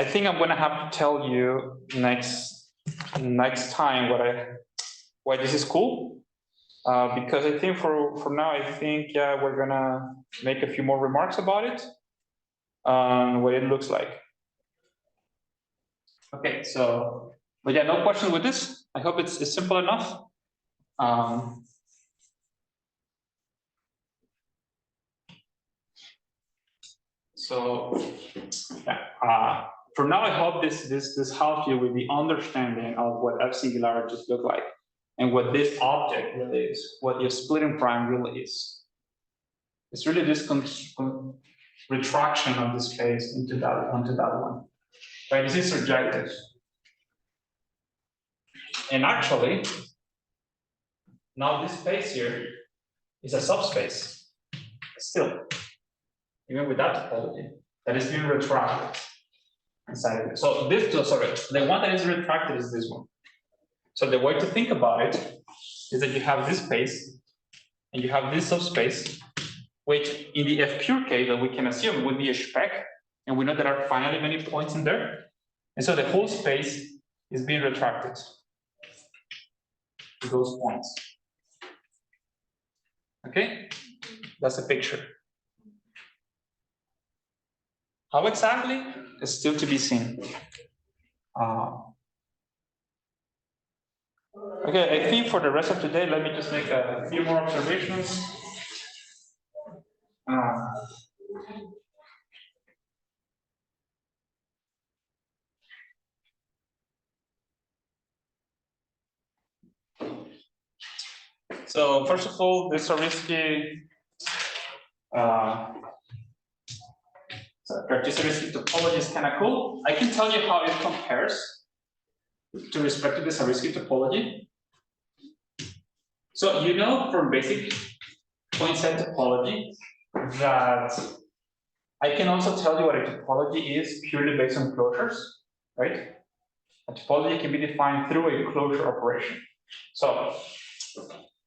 think I'm gonna have to tell you next time why this is cool. Because I think for now, I think we're gonna make a few more remarks about it, what it looks like. Okay, so but yeah, no question with this. I hope it's simple enough. So for now, I hope this helps you with the understanding of what F-singularities look like and what this object really is, what your splitting prime really is. It's really this retraction of the space onto that one. Right? This is surjective. And actually, now this space here is a subspace. Still, even with that topology, that is being retracted inside of it. So the one that is retracted is this one. So the way to think about it is that you have this space and you have this subspace, which in the F pure case that we can assume would be a spec, and we know there are finitely many points in there. And so the whole space is being retracted to those points. Okay, that's a picture. How exactly is still to be seen. Okay, I think for the rest of today, let me just make a few more observations. So first of all, this Zariski Cartier-Zariski topology is kind of cool. I can tell you how it compares to respect to the Zariski topology. So from basic point set topology that I can also tell you what a topology is purely based on closures, right? A topology can be defined through a closure operation. So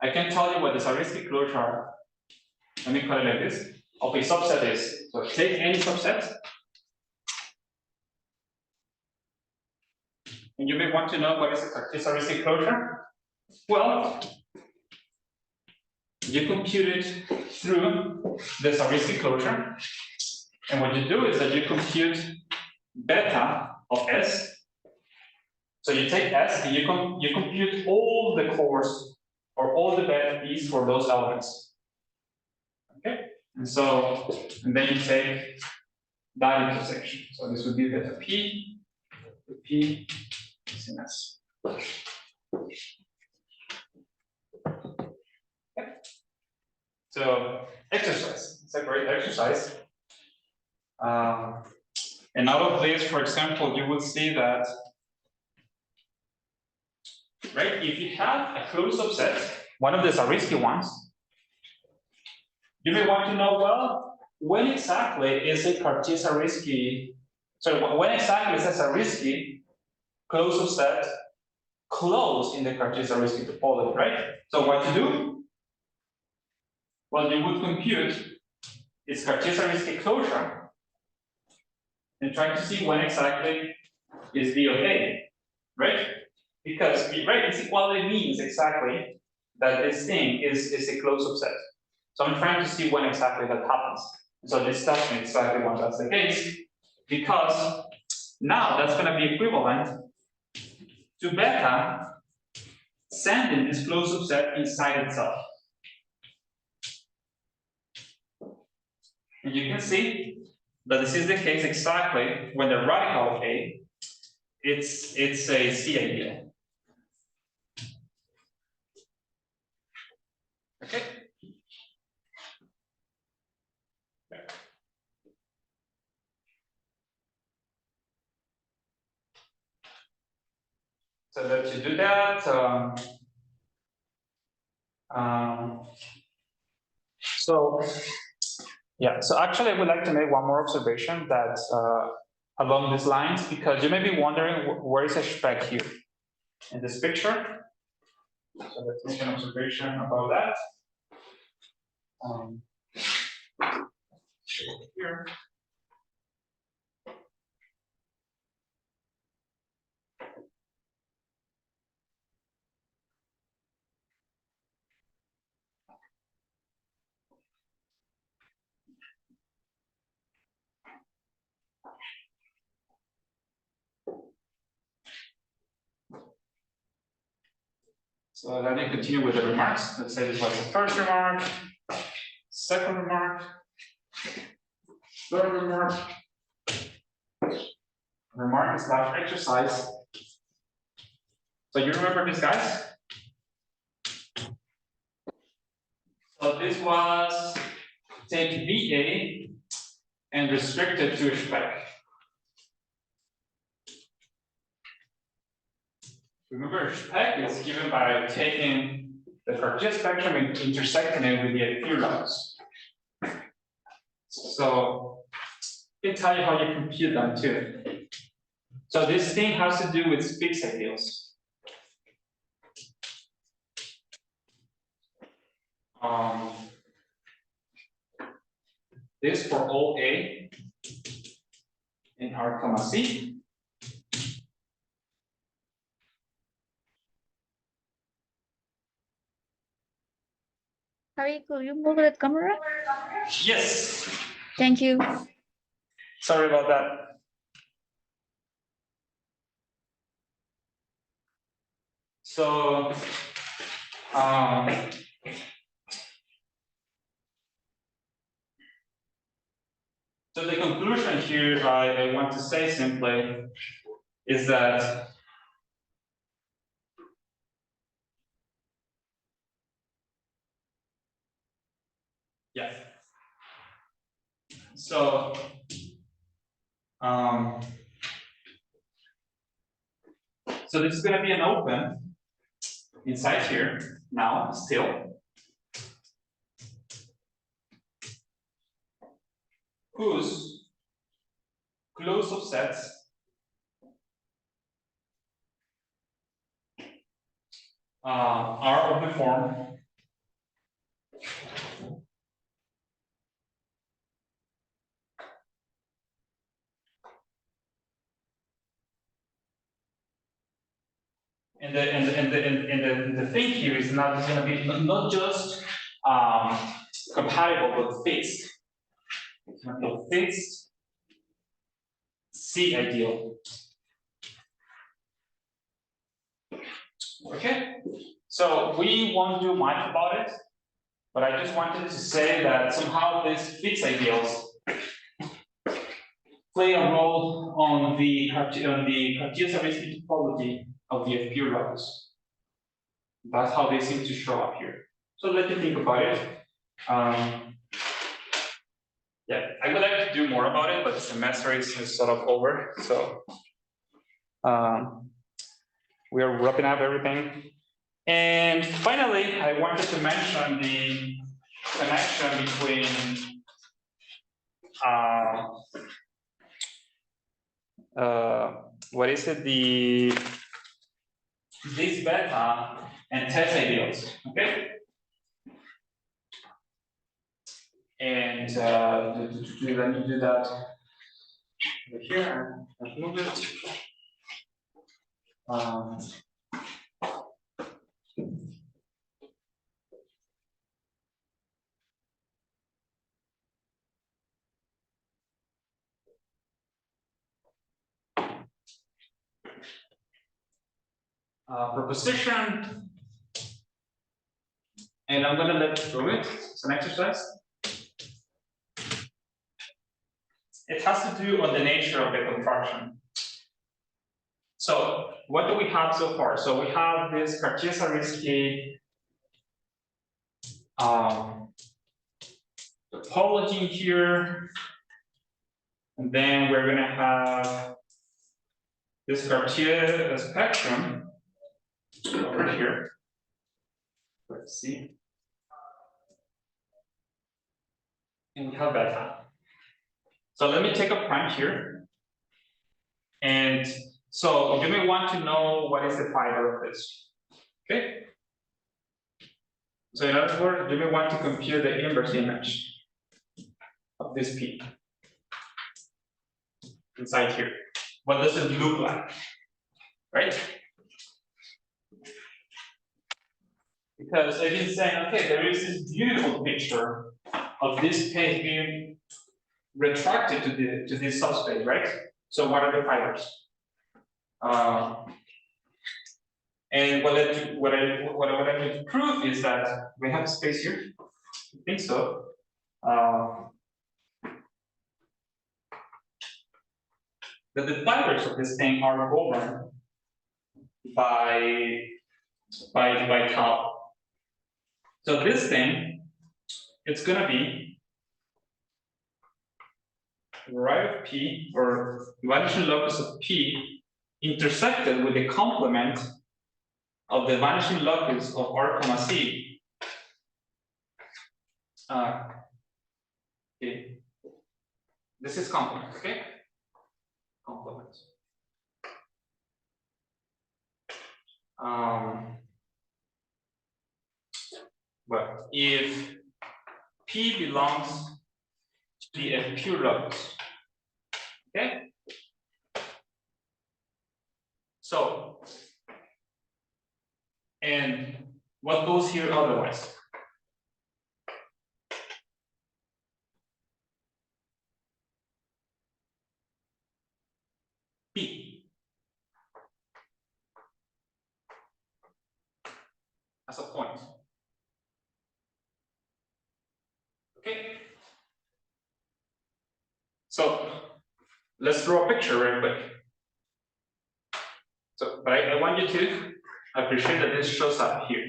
I can tell you what the Zariski closure, let me call it like this, of a subset is. So take any subset, and you may want to know what is a Cartier-Zariski closure. Well, you compute it through the Zariski closure, and what you do is that you compute beta of S So you take S and you compute all the cores or all the bed P's for those elements. Okay, and then you take that intersection. So this would be beta P, P, and S. Okay. So exercise. It's a great exercise. And out of this, for example, you will see that, right, if you have a closed subset, one of the Zariski ones, you may want to know, well, when exactly is a Cartier-Zariski, so when exactly is a Zariski closed subset closed in the Cartier-Zariski topology, right? So what you do? Well, you would compute its Cartier-Zariski closure and try to see when exactly is V of A, right? Because, right, this equality means exactly that this thing is a closed subset. So I'm trying to see when exactly that happens. So this tells me exactly when that's the case, because now that's going to be equivalent to beta sending this closed subset inside itself. And you can see that this is the case exactly when the radical of A, it's a C idea. Okay. So that you do that. So yeah, so actually I would like to make one more observation that along these lines, because you may be wondering where is a spec here in this picture. So let's make an observation about that. Here. So let me continue with the remarks. Let's say this was the first remark, second remark, third remark slash exercise. So you remember this, guys? So this was take VA and restrict it to a spec. Remember, spec is given by taking the Cartier spectrum and intersecting it with the adhere levels. So it tell you how you compute them too. So this thing has to do with fixed ideals. This for all A in R comma C. Harry, could you move the camera? Yes. Thank you. Sorry about that. So, so the conclusion here I want to say simply is that yes. So, so this is going to be an open inside here now still, whose closed subsets are of the form and the thing here is not going to be not just compatible but fixed. It's going to be a fixed C ideal. Okay, so we won't do much about it, but I just wanted to say that somehow these fixed ideals play a role on the Cartesian topology of the FP routes. That's how they seem to show up here. So let me think about it. Yeah, I would like to do more about it, but the semester is sort of over, so we are wrapping up everything. And finally, I wanted to mention the connection between what is it, this beta and test ideals, okay? And let me do that over here and move it. Proposition, and I'm going to let you do it. It's an exercise. It has to do on the nature of the contraction. So what do we have so far? So we have this Cartesian topology here, and then we're going to have this Cartesian spectrum over here. Let's see. And we have beta. So let me take a point here. And so you may want to know what is the fiber of this. Okay? So in other words, you may want to compute the inverse image of this P inside here. What does it look like? Right? Because I've been saying, okay, there is this beautiful picture of this space being retracted to this subspace, right? So what are the fibers? And what I need to prove is that we have space here. I think so. That the fibers of this thing are governed by tau. So this thing, it's gonna be right of P, or vanishing locus of P, intersected with the complement of the vanishing locus of R comma C. Okay. This is complement, okay? Complement. But if P belongs to the FP locus, okay? So, and what goes here otherwise? P as a point. Okay. So let's draw a picture real quick. So, but I want you to appreciate that this shows up here.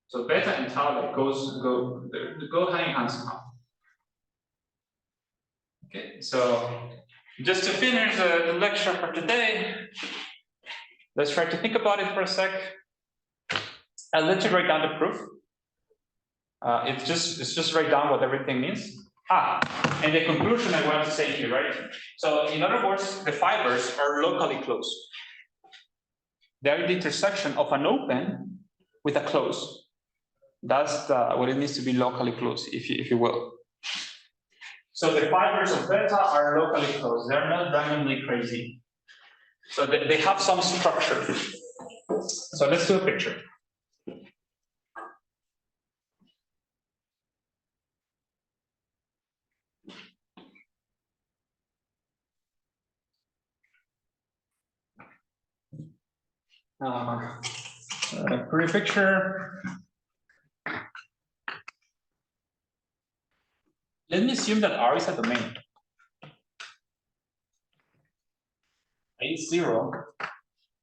So beta and tau like go hand in hand somehow. Okay, so just to finish the lecture for today, let's try to think about it for a sec. I'll let you write down the proof. It's just write down what everything means. And the conclusion I want to say here, right? So in other words, the fibers are locally closed. They're the intersection of an open with a close. That's what it means to be locally closed, if you will. So the fibers of beta are locally closed. They're not randomly crazy. So they have some structure. So let's do a picture. Pretty picture. Let me assume that R is a domain. A0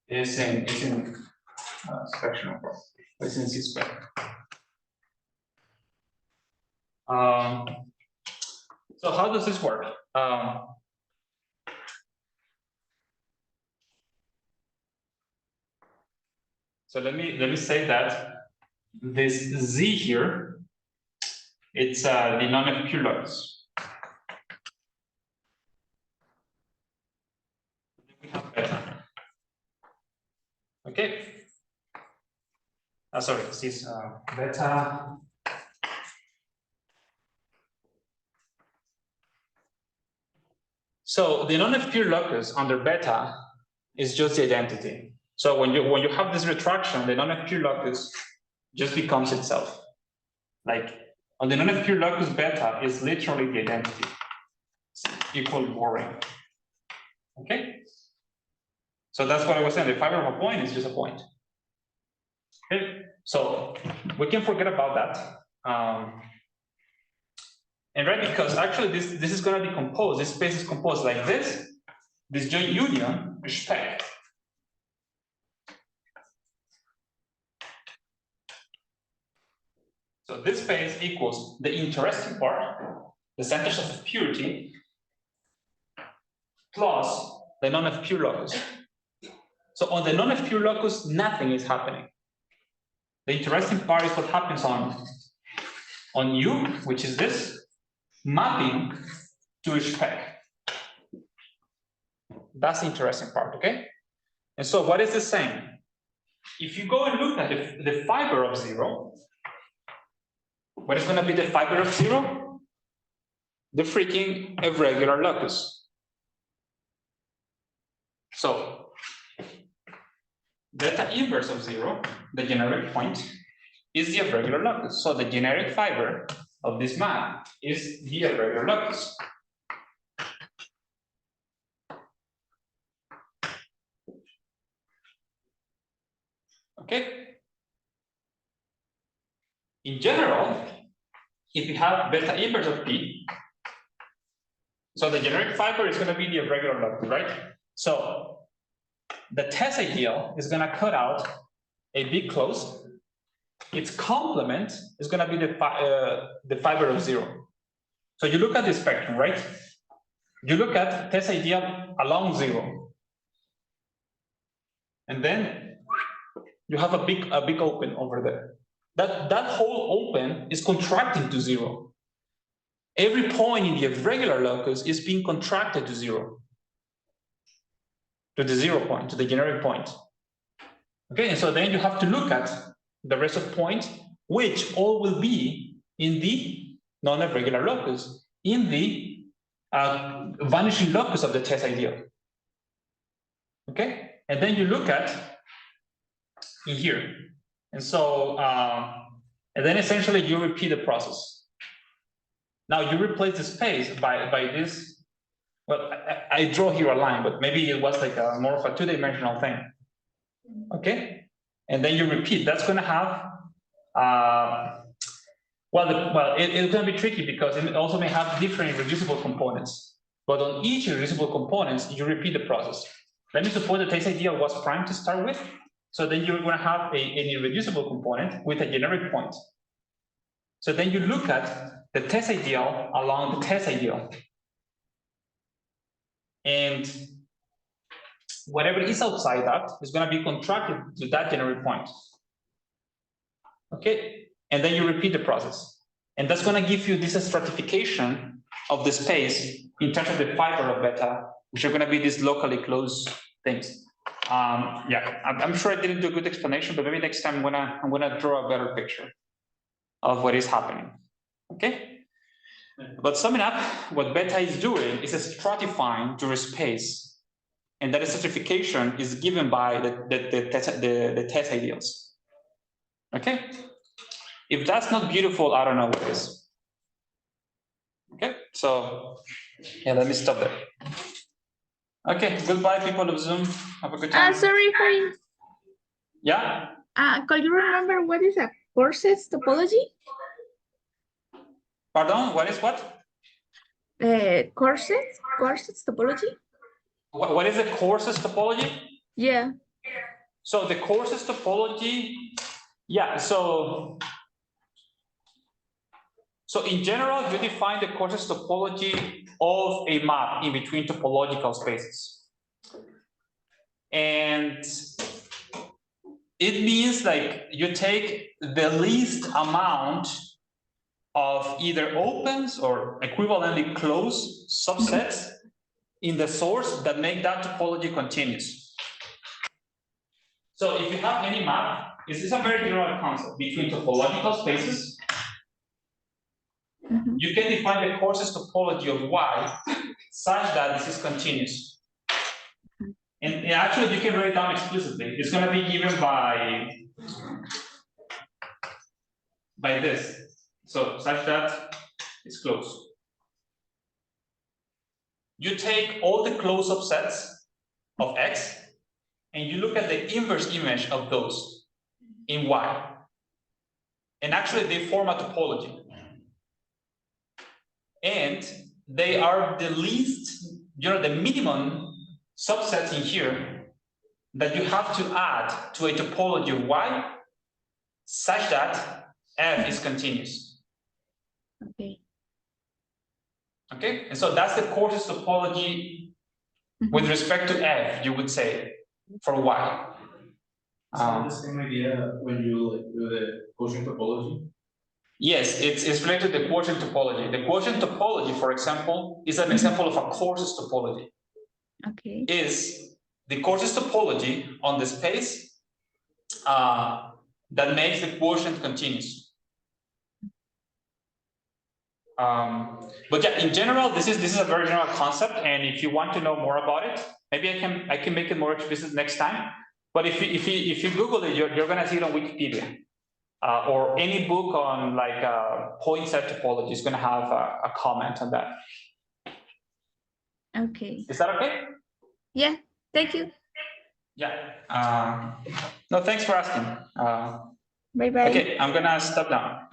is in spectrum. It's in C squared. So how does this work? So let me say that this Z here, it's the non-FQ locus. We have beta. Okay. Sorry, this is beta. So the non-FQ locus under beta is just the identity. So when you have this retraction, the non-FQ locus just becomes itself. Like on the non-FQ locus beta is literally the identity. It's equal boring. Okay. So that's what I was saying. The fiber of a point is just a point. Okay. So we can forget about that. And right, because actually this is going to decompose. This space is composed like this joint union respect. So this space equals the interesting part, the centers of purity, plus the non-FQ locus. So on the non-FQ locus, nothing is happening. The interesting part is what happens on U, which is this, mapping to spec. That's the interesting part, okay? And so what is the same? If you go and look at the fiber of 0, what is going to be the fiber of 0? The freaking irregular locus. So delta inverse of 0, the generic point, is the irregular locus. So the generic fiber of this map is the irregular locus. Okay. In general, if you have beta inverse of P, so the generic fiber is going to be the irregular locus, right? So the test ideal is going to cut out a big close. Its complement is going to be the fiber of 0. So you look at the spectrum, right? You look at test ideal along 0. And then you have a big open over there. That whole open is contracting to 0. Every point in the irregular locus is being contracted to 0. To the 0 point, to the generic point. Okay, and so then you have to look at the rest of points, which all will be in the non-irregular locus, in the vanishing locus of the test ideal. Okay, and then you look at in here. And so, and then essentially you repeat the process. Now you replace the space by this. Well, I draw here a line, but maybe it was like more of a two-dimensional thing. Okay, and then you repeat. That's going to have, it's going to be tricky because it also may have different irreducible components. But on each irreducible components, you repeat the process. Let me suppose the test ideal was prime to start with. So then you're going to have an irreducible component with a generic point. So then you look at the test ideal along the test ideal. And whatever is outside that is going to be contracted to that generic point. Okay, and then you repeat the process. And that's going to give you this stratification of the space in terms of the fiber of beta, which are going to be these locally closed things. Yeah, I'm sure I didn't do a good explanation, but maybe next time I'm gonna draw a better picture of what is happening. Okay. But summing up, what beta is doing is stratifying to a space, and that stratification is given by the test ideals. Okay. If that's not beautiful, I don't know what is. Okay. So yeah, let me stop there. Okay, goodbye, people of Zoom. Have a good time. Sorry for Yeah. Could you remember what is a courses topology? Pardon, what is what? Courses topology? What is the courses topology? Yeah. So the courses topology, yeah, so in general, you define the courses topology of a map in between topological spaces. And it means like you take the least amount of either opens or equivalently closed subsets in the source that make that topology continuous. So if you have any map, this is a very general concept between topological spaces. You can define the courses topology of Y such that this is continuous. And actually, you can write it down explicitly. It's going to be given by this. So such that it's closed. You take all the closed subsets of X and you look at the inverse image of those in Y. And actually, they form a topology. And they are the least, the minimum subsets in here that you have to add to a topology of Y such that F is continuous. Okay. Okay, and so that's the courses topology with respect to F, you would say, for Y. It's not the same idea when you do the quotient topology. Yes, it's related to the quotient topology. The quotient topology, for example, is an example of a courses topology. Okay. Is the courses topology on the space that makes the quotient continuous. But yeah, in general, this is a very general concept, and if you want to know more about it, maybe I can make it more explicit next time. But if you Google it, you're gonna see it on Wikipedia. Or any book on like point set topology is going to have a comment on that. Okay. Is that okay? Yeah. Thank you. Yeah. No, thanks for asking. Bye bye. Okay, I'm gonna stop now.